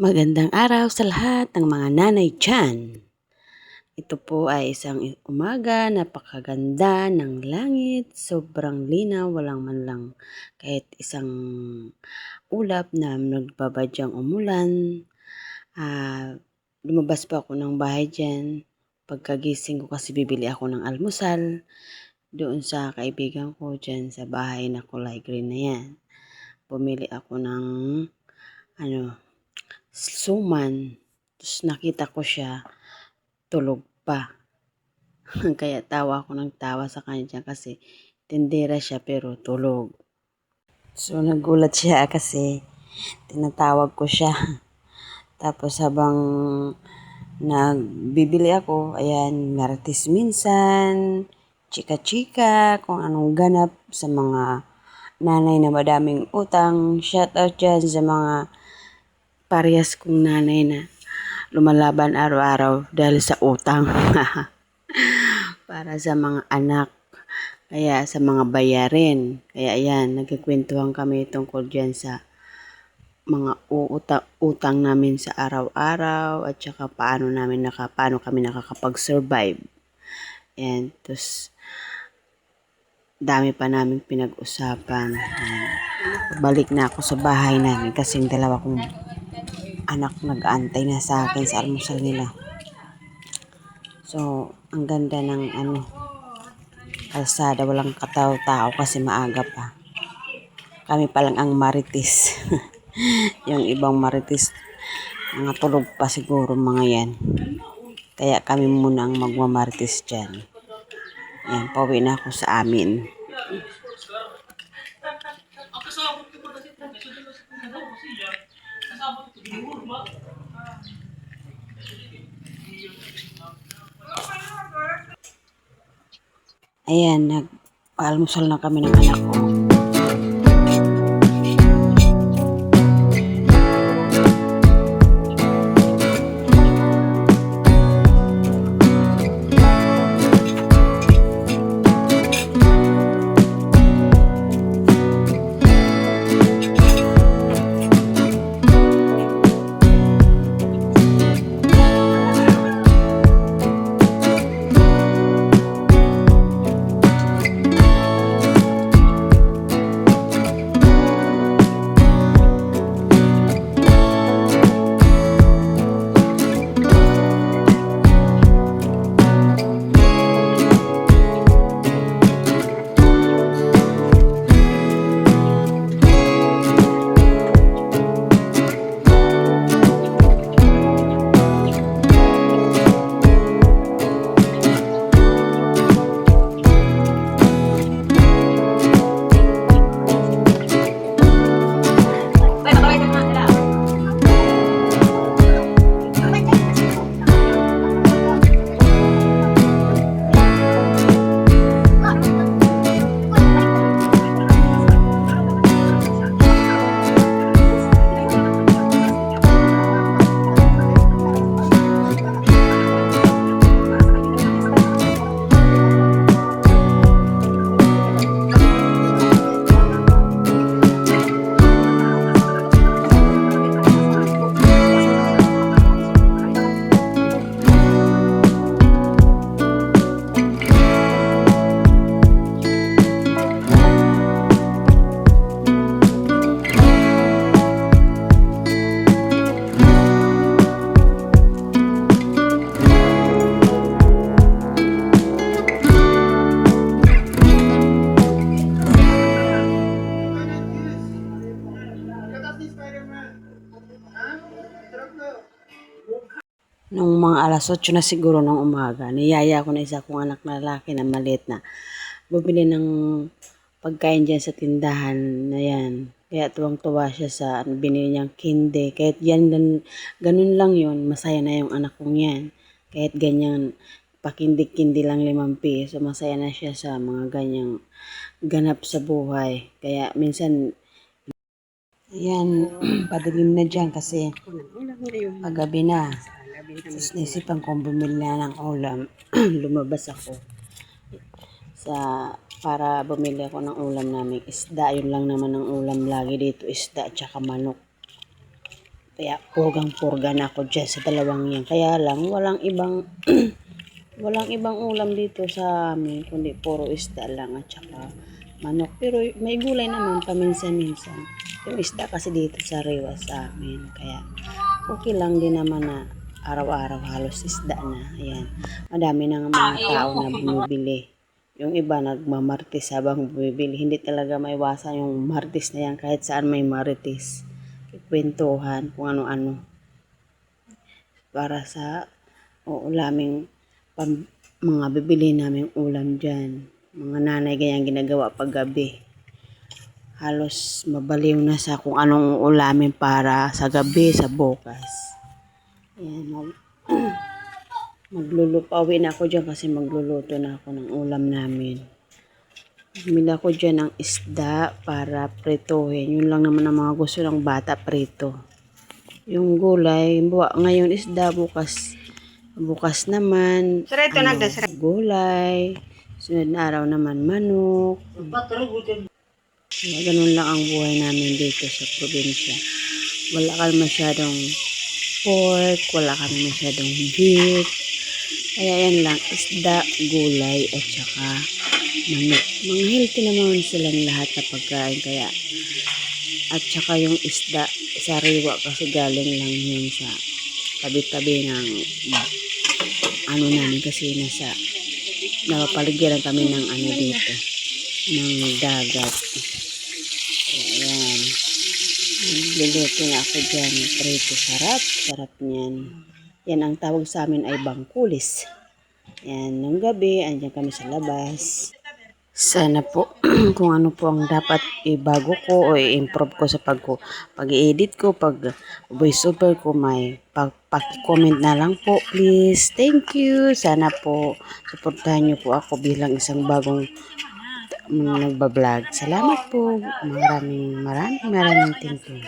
Magandang araw sa lahat ng mga nanay dyan. Ito po ay isang umaga, napakaganda ng langit, sobrang linaw, walang man lang kahit isang ulap na nagbabadyang umulan. Lumabas pa ako ng bahay dyan. Pagkagising ko kasi bibili ako ng almusal doon sa kaibigan ko dyan sa bahay na kulay green na yan. Bumili ako ng suman. Tapos nakita ko siya, tulog pa. Kaya tawa ako ng tawa sa kanya kasi tindera siya pero tulog. So nagulat siya kasi tinatawag ko siya. Tapos habang nagbibili ako, ayan, marites minsan, chika-chika, kung anong ganap sa mga nanay na madaming utang. Shout out dyan sa mga parehas kong nanay na lumalaban araw-araw dahil sa utang. Para sa mga anak, kaya sa mga bayarin. Kaya ayan, nagkikwentuhan kami tungkol dyan sa mga utang namin sa araw-araw at saka paano kami nakakapag-survive. Ayan, tapos dami pa namin pinag-usapan. Balik na ako sa bahay namin kasi yung dalawa kong anak nag-aantay na sa akin sa almusal nila. So, ang ganda ng kalsada, walang katao-tao kasi maaga pa. Kami pa lang ang marites. Yung ibang marites, mga tulog pa siguro mga yan. Kaya kami muna ang magmamarites dyan. Yan, pauwi na ako sa amin. Ayan, nag-almusal na kami ng anak ko. Nung mga alas 8 na siguro ng umaga, niyaya ko na isa kong anak na lalaki na maliit na bumili ng pagkain dyan sa tindahan na yan. Kaya tuwang-tuwa siya sa binili niyang kinde. Kahit yan, ganun lang yun, masaya na yung anak kong yan. Kahit ganyan, pakindi-kindi lang 5 piso, masaya na siya sa mga ganyang ganap sa buhay. Kaya minsan, yan, padilim na dyan kasi paggabi na. Tapos naisipan kong bumili na ng ulam. Lumabas ako para bumili ako ng ulam namin. Isda, yun lang naman ang ulam lagi dito. Isda at saka manok. Kaya purgang-purga na ako dyan sa dalawang yan. Kaya lang, walang ibang walang ibang ulam dito sa amin, kundi puro isda lang at saka manok. Pero may gulay naman paminsan-minsan. Yung isda kasi dito sa Rewa sa amin. Kaya okay lang din naman na araw-araw halos isda na. Ayan. Madami na nga mga tao na bumibili. Yung iba nagmamartis habang bumibili. Hindi talaga maiwasan yung martis na yan kahit saan may marites. Kwentuhan kung ano-ano. Para sa ulaming mga bibili namin ulam dyan. Mga nanay ganyang ginagawa pag gabi. Halos mabaliw na sa kung anong ulamin para sa gabi, sa bukas. Ayan, pauwi na ako dyan kasi magluluto na ako ng ulam namin. Bumili ako dyan ng isda para prituhin. Yun lang naman ang mga gusto ng bata, prito. Yung gulay, ngayon isda, bukas naman, gulay, sunod na araw naman manok. Ganun lang ang buhay namin dito sa probinsya. Wala kami masyadong pork, wala kami masyadong beef. Kaya yan lang, isda, gulay, at saka manok. Mga healthy naman silang lahat na pagkain. Kaya, at saka yung isda sa Rewa kasi galing lang yun sa tabi-tabi ng ano namin kasi napapaligiran kami ng ano dito, ng dagat. Ayan. Luluto na ako dyan. Prito, sarap niyan. Yan ang tawag sa amin ay bangkulis. Yan, nung gabi, andyan kami sa labas. Sana po, kung ano po ang dapat ibago ko o i-improve ko sa pag-i-edit ko, pag voice over ko, may paki-comment na lang po, please. Thank you. Sana po, suportahan niyo po ako bilang isang bagong nagbablog. Salamat po. Maraming thank you.